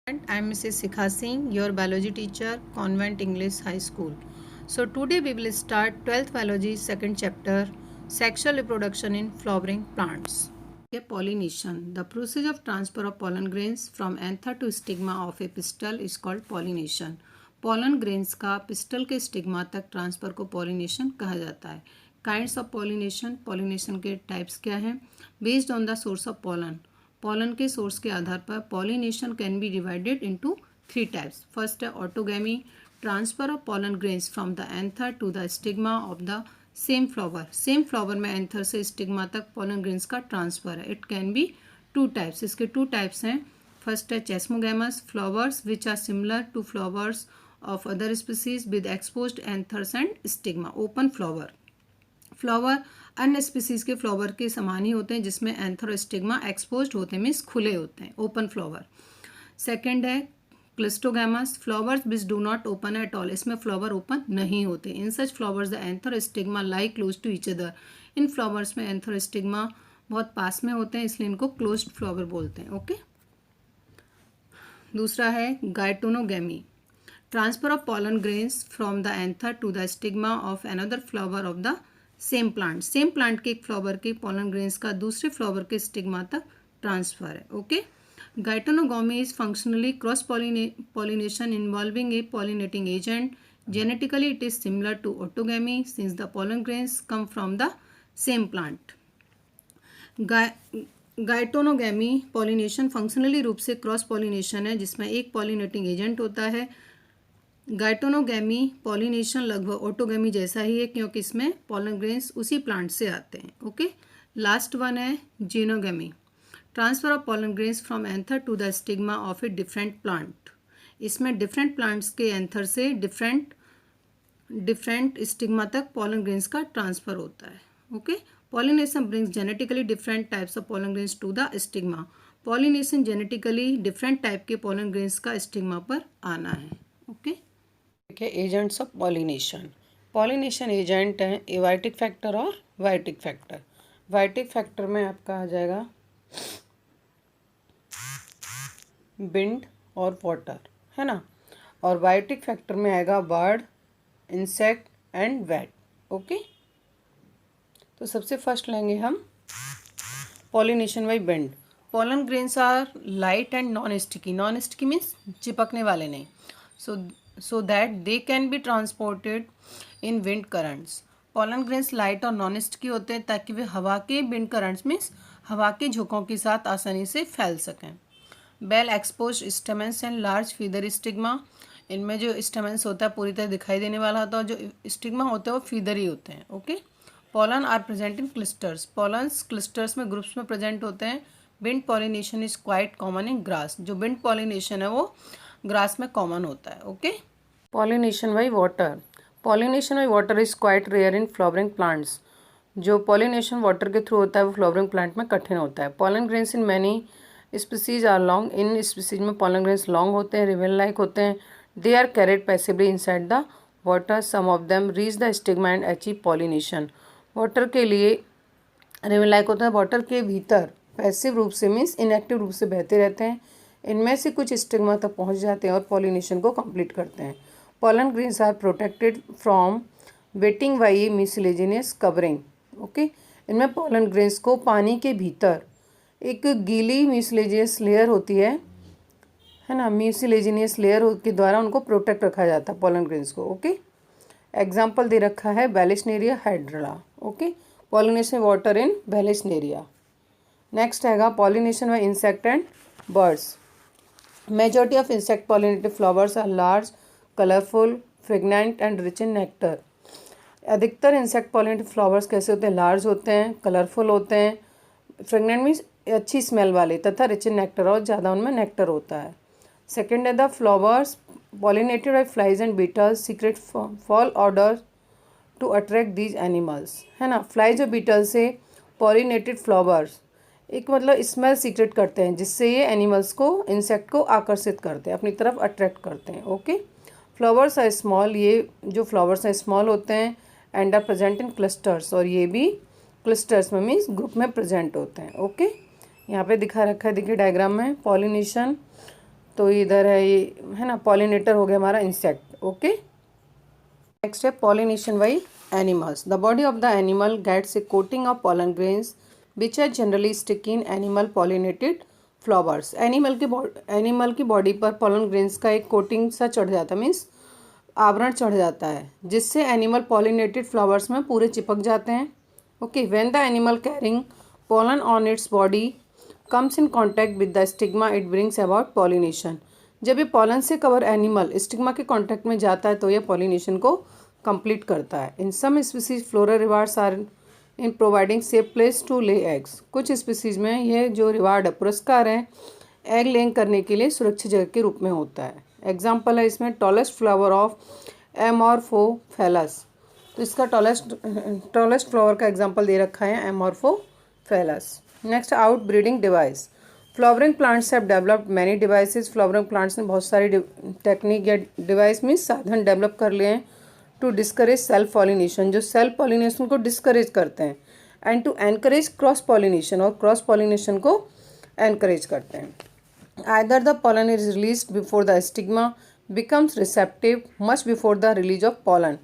I am Mrs. Sikha Singh, your biology teacher, Convent English High School. So today we will start 12th biology second chapter, sexual reproduction in flowering plants. Pollination. The process of transfer of pollen grains from anther to stigma of a pistil is called pollination. pollen grains का pistil के stigma तक transfer को pollination कहा जाता है. Kinds of pollination. pollination के types क्या हैं? Based on the source of pollen. Pollen के सोर्स के आधार पर pollination can be divided into 3 types. First है autogamy, transfer of pollen grains from the anther to the stigma of the same flower. Same flower में anther से stigma तक pollen grains का transfer है. It can be 2 types. इसके 2 types हैं. First है chasmogamous, flowers which are similar to flowers of other species with exposed anthers and stigma. Open flower. Flower अन्य species के फ्लावर के समान ही होते हैं जिसमें एंथर और स्टिग्मा एक्सपोज्ड होते हैं, मीन्स खुले होते हैं. Open flower. सेकंड है cleistogamous, flowers which do not open at all. इसमें फ्लावर ओपन नहीं होते. In such flowers the anther और stigma lie close to each other. इन फ्लावर्स में एंथर और स्टिग्मा बहुत पास में होते हैं, इसलिए इनको क्लोज्ड फ्लावर बोलते हैं. ओके. दूसरा है geitonogamy, transfer of pollen grains from the anther to the stigma of another flower of the same plant. Same plant के एक फ्लावर के पॉलन ग्रेन्स का दूसरे फ्लावर के स्टिग्मा तक ट्रांसफर है. Okay. Geitonogamy is functionally cross pollination involving a pollinating agent. Genetically it is similar to autogamy since the pollen grains come from the same plant. Geitonogamy pollination functionally रूप से cross pollination है जिसमें एक pollinating agent होता है. गायटोनोगैमी pollination लगभग autogamy जैसा ही है क्योंकि इसमें पॉलन ग्रेन्स उसी प्लांट से आते हैं. ओके. लास्ट वन है xenogamy, transfer of pollen grains from anther to the stigma of a different plant. इसमें डिफरेंट प्लांट्स के एंथर से डिफरेंट स्टिग्मा तक पॉलन ग्रेन्स का ट्रांसफर होता है. Okay. Pollination brings genetically different types of pollen grains to the stigma. Pollination genetically different type के pollen grains का stigma पर आना है. Okay. Agents of pollination. Pollination agent हैं एवाइटिक फैक्टर और वाइटिक फैक्टर. वाइटिक फैक्टर में आपका आ जाएगा विंड और वाटर, है ना. और वाइटिक फैक्टर में आएगा bird, insect and bat. Okay. तो सबसे फर्स्ट लेंगे हम pollination by wind. Pollen grains are light and non sticky. Non sticky means चिपकने वाले नहीं. so that they can be transported in wind currents. pollen grains light और non sticky होते हैं ताकि वे हवा के विंड करंट्स मीन्स हवा के झोंकों के साथ आसानी से फैल सकें. Well exposed stamens and large feather stigma. इनमें जो स्टेमेंस होता है पूरी तरह दिखाई देने वाला होता है और जो स्टिग्मा होते हैं वो फीदर ही होते हैं. Okay. Pollen are present in clusters. Pollens clusters में ग्रुप्स में प्रेजेंट होते हैं. Wind pollination is quite common in grass. जो विंड पॉलिनेशन है वो ग्रास में कॉमन होता है. Okay. Pollination by water. Pollination by water is quite rare in flowering plants. जो पॉलिनेशन वाटर के थ्रू होता है वो फ्लावरिंग प्लांट में कठिन होता है. Pollen grains in many species are long. In species में पॉलन ग्रेन्स लॉन्ग होते हैं, रिबन लाइक होते हैं. They are carried passively inside the water. Some of them reach the stigma and achieve pollination. Water के लिए ribbon like होता है, water के भीतर पैसिव रूप से मीन्स इनएक्टिव रूप से बहते रहते हैं. इनमें से कुछ स्टिग्मा तक पहुंच जाते हैं और पॉलिनेशन को कंप्लीट करते हैं. pollen grains are protected from wetting by a mucilaginous covering. Okay. इनमें pollen grains को पानी के भीतर एक गीली म्यूसिलेजियस लेयर होती है ना. म्यूसिलेजिनियस लेयर के द्वारा उनको प्रोटेक्ट रखा जाता है pollen grains को. ओके. एग्जाम्पल दे रखा है Vallisneria Hydrilla. Okay. Pollination water in Vallisneria. Next हैगा pollination by insect and birds. Majority of insect pollinated flowers are large, colourful, fragrant and rich in nectar. अधिकतर insect pollinated flowers कैसे होते हैं? Large होते हैं, कलरफुल होते हैं, fragrant means अच्छी स्मेल वाले, तथा रिच इन नेक्टर और ज़्यादा उनमें नेक्टर होता है. सेकेंड है the flowers pollinated by flies and beetles secrete foul odour to attract these animals, है ना. फ्लाइज और बीटल से पॉलिनेटेड फ्लावर्स एक मतलब स्मेल सीक्रेट करते हैं जिससे ये एनिमल्स को, इंसेक्ट को आकर्षित करते हैं, अपनी तरफ अट्रैक्ट करते हैं. ओके. Flowers are small. ये जो फ्लावर्स हैं स्मॉल होते हैं and are present in clusters. और ये भी क्लस्टर्स में मीन्स ग्रुप में प्रेजेंट होते हैं. ओके. यहाँ पे दिखा रखा है, देखिए डायग्राम में. पॉलिनेशन तो इधर है ये, है ना, पॉलिनेटर हो गया हमारा इंसेक्ट। ओके, नेक्स्ट है pollination by animals. The body of the animal gets a coating of pollen grains which are generally sticky in animal pollinated flowers। Animal की बॉडी पर pollen grains का एक कोटिंग सा चढ़ जाता है, मीन्स आवरण चढ़ जाता है, जिससे एनिमल पॉलिनेटेड फ्लावर्स में पूरे चिपक जाते हैं। Okay, when the animal carrying pollen on its body comes in contact with the stigma it brings about pollination. जब ये पॉलन से कवर एनिमल स्टिग्मा के कांटेक्ट में जाता है तो यह पॉलिनेशन को कंप्लीट करता है। In some species floral rewards are in providing safe place to lay eggs. कुछ स्पीसीज में यह जो रिवार्ड है, पुरस्कार है, एग लेइंग करने के लिए सुरक्षित जगह के रूप में होता है। एग्जाम्पल है इसमें टॉलेस्ट फ्लावर ऑफ एमॉर्फोफेलस। तो इसका टॉलेस्ट फ्लावर का एग्जाम्पल दे रखा है Amorphophallus. Next, out breeding device. Flowering plants have developed many devices. Flowering plants ने बहुत सारी टेक्निक या डिवाइस मीन्स साधन डेवलप कर लिए हैं टू डिस्करेज सेल्फ पॉलिनेशन, जो सेल्फ पॉलिनेशन को डिस्करेज करते हैं, and to encourage cross pollination, और क्रॉस पॉलिनेशन को एनकरेज करते हैं। Either the pollen is released before the stigma becomes receptive much before the release of pollen।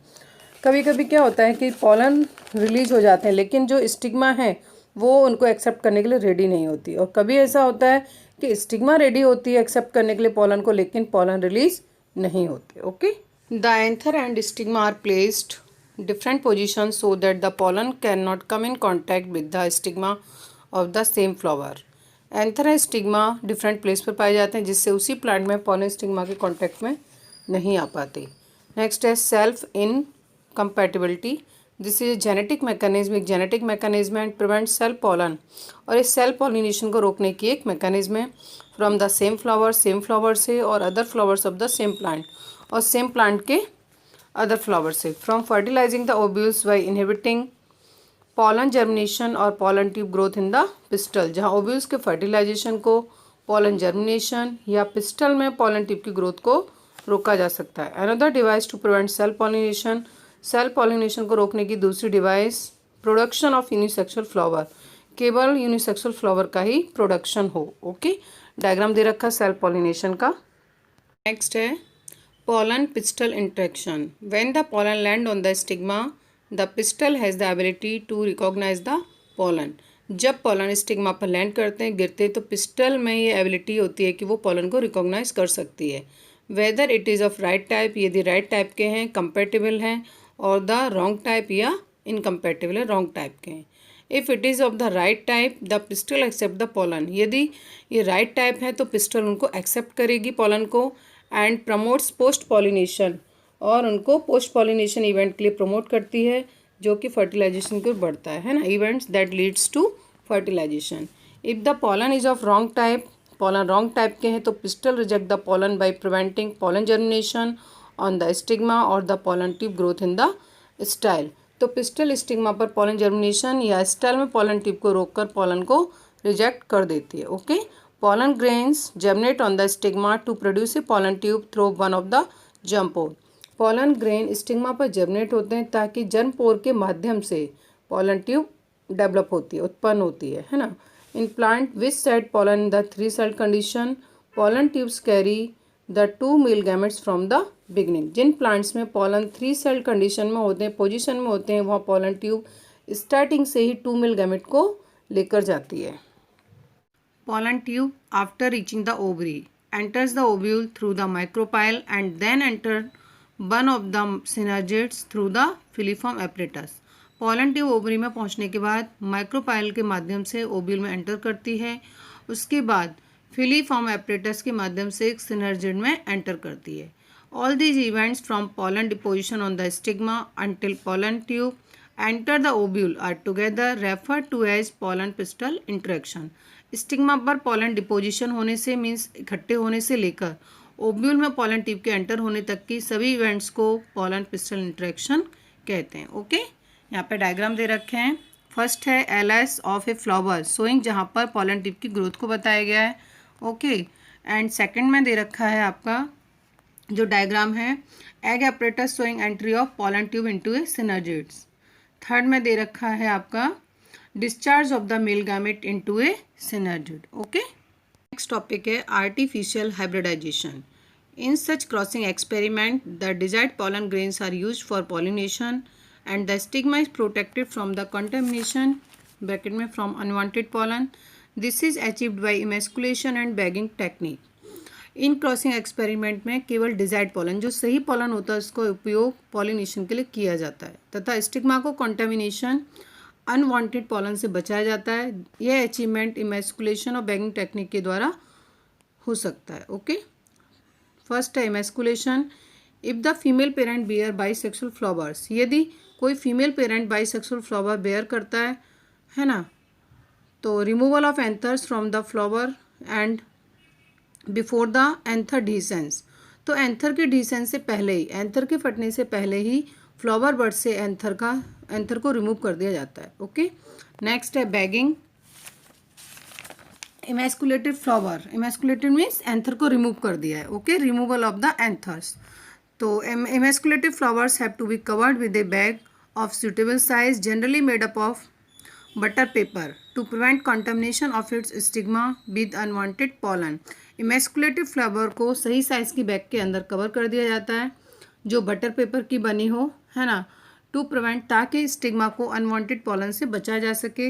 कभी कभी क्या होता है कि पॉलन रिलीज हो जाते हैं लेकिन जो स्टिग्मा है वो उनको एक्सेप्ट करने के लिए रेडी नहीं होती, और कभी ऐसा होता है कि स्टिग्मा रेडी होती है एक्सेप्ट करने के लिए पॉलन को, लेकिन पॉलन रिलीज नहीं होते। Okay, the anther and stigma are placed different position so that the pollen can not come in contact with the stigma of the same flower. Anther and stigma different place पर पाए जाते हैं, जिससे उसी plant में pollen stigma के contact में नहीं आ पाते। नेक्स्ट है self incompatibility. This is genetic mechanism, एक genetic mechanism and prevent self pollen, और इस सेल पॉलिनेशन को रोकने की एक मैकेनिज्म है। फ्रॉम द सेम फ्लावर से, और other flowers of the same plant, और सेम प्लांट के अदर फ्लावर से। From fertilising the ovules by inhibiting pollen germination और pollen tube growth in the pistil. जहाँ ओव्यूल्स के फर्टिलाइजेशन को पॉलन जर्मिनेशन या पिस्टल में पॉलन ट्यूब की ग्रोथ को रोका जा सकता है। Another device to prevent self pollination, self pollination को रोकने की दूसरी device production of unisexual flower, केवल यूनिसेक्सुअल फ्लावर का ही प्रोडक्शन हो। ओके, डायग्राम दे रखा है सेल पॉलिनेशन का। नेक्स्ट है pollen pistil interaction। When the pollen land on the stigma, the pistil has the ability to recognize the pollen। जब pollen stigma पर land करते हैं, गिरते हैं, तो पिस्टल में ये एबिलिटी होती है कि वो pollen को रिकॉग्नाइज कर सकती है। Whether it is of right type, यदि राइट टाइप के हैं, कंपेटिबल हैं, और द रॉन्ग टाइप या इनकम्पेटिबल है, रॉन्ग टाइप के हैं। If it is of the right type the pistil accept the pollen। यदि ये राइट टाइप है तो पिस्टल उनको एक्सेप्ट करेगी pollen को, एंड प्रमोट्स पोस्ट पॉलिनेशन, और उनको पोस्ट पॉलिनेशन इवेंट के लिए प्रमोट करती है, जो कि फर्टिलाइजेशन की ओर बढ़ता है ना, events that leads to fertilisation. If the pollen is of wrong type, pollen wrong type के हैं, तो pistil reject the pollen by preventing pollen germination on the stigma और the pollen tube growth in the style. तो pistil stigma पर pollen germination या style में pollen tube को रोककर पॉलन को रिजेक्ट कर देती है। Okay, pollen grains germinate on the stigma to produce a pollen tube through one of the germ pore। pollen grain stigma पर जर्मिनेट होते हैं ताकि जर्म पोर के माध्यम से pollen tube डेवलप होती है, उत्पन्न होती है ना। In plant which set pollen in the 3-celled condition, pollen tubes carry the 2 male gametes from the beginning। जिन प्लांट्स में pollen 3-celled कंडीशन में होते हैं, पोजिशन में होते हैं, वहाँ pollen tube स्टार्टिंग से ही 2 male gamete को लेकर जाती है। Pollen tube, after reaching the ovary, enters the ovule through the micropyle and then enter one of the synergids through the filiform apparatus। pollen tube ovary में पहुंचने के बाद micropyle के माध्यम से ओव्यूल में एंटर करती है, उसके बाद फिलीफॉर्म एपरेटस के माध्यम से एक सिनर्जिड में एंटर करती है। All these events from pollen deposition on the stigma until pollen tube enter the ovule are together referred to as pollen pistil interaction। Stigma पर पॉलन डिपोजिशन होने से मीन्स इकट्ठे होने से लेकर ओव्यूल में पॉलन ट्यूब के एंटर होने तक की सभी इवेंट्स को पॉलन पिस्टल इंटरेक्शन कहते हैं। ओके, यहाँ पे डायग्राम दे रखे हैं। फर्स्ट है LS of a flower showing, जहाँ पर पॉलन ट्यूब की ग्रोथ को बताया गया है। ओके, एंड सेकंड में दे रखा है आपका जो डायग्राम है egg apparatus showing entry of pollen tube into a synergids. Third में दे रखा है आपका discharge of the male gamete into a synergid। okay, next topic है artificial hybridisation. In such crossing experiment, the desired pollen grains are used for pollination and the stigma is protected from the contamination (bracket में from unwanted pollen). This is achieved by emasculation and bagging technique. In crossing experiment में केवल desired pollen, जो सही pollen होता है, उसका उपयोग pollination के लिए किया जाता है तथा स्टिग्मा को कंटामिनेशन अनवांटेड पॉलन से बचाया जाता है. यह अचीवमेंट इमेस्कुलेशन और बैगिंग टेक्निक के द्वारा हो सकता है. ओके, फर्स्ट है emasculation. If the female parent bear bisexual flowers, यदि कोई female parent bisexual flower bear करता है ना, तो removal of anthers from the flower and before the anther dehiscence, तो एंथर के डिसेंस से पहले ही, एंथर के फटने से पहले ही फ्लावर बर्ड से एंथर को रिमूव कर दिया जाता है. ओके, नेक्स्ट है bagging. Emasculated flower, emasculated means anther को रिमूव कर दिया है. Okay, removal of the anthers. तो emasculated flowers have to be covered with a bag of suitable size generally made up of butter paper to prevent contamination of its stigma with unwanted pollen. Emasculated flower को सही size की bag के अंदर cover कर दिया जाता है जो बटर पेपर की बनी हो, है ना, टू प्रिवेंट, ताकि स्टिग्मा को अनवांटेड पॉलन से बचाया जा सके.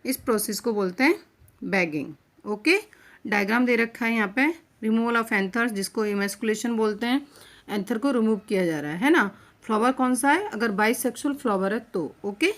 इस प्रोसेस को बोलते हैं बैगिंग. ओके, डायग्राम दे रखा है यहाँ पे. रिमूवल ऑफ एंथर्स, जिसको इमेस्कुलेशन बोलते हैं, एंथर को रिमूव किया जा रहा है ना. फ्लावर कौन सा है, अगर बाइसेक्सुअल फ्लावर है तो. ओके.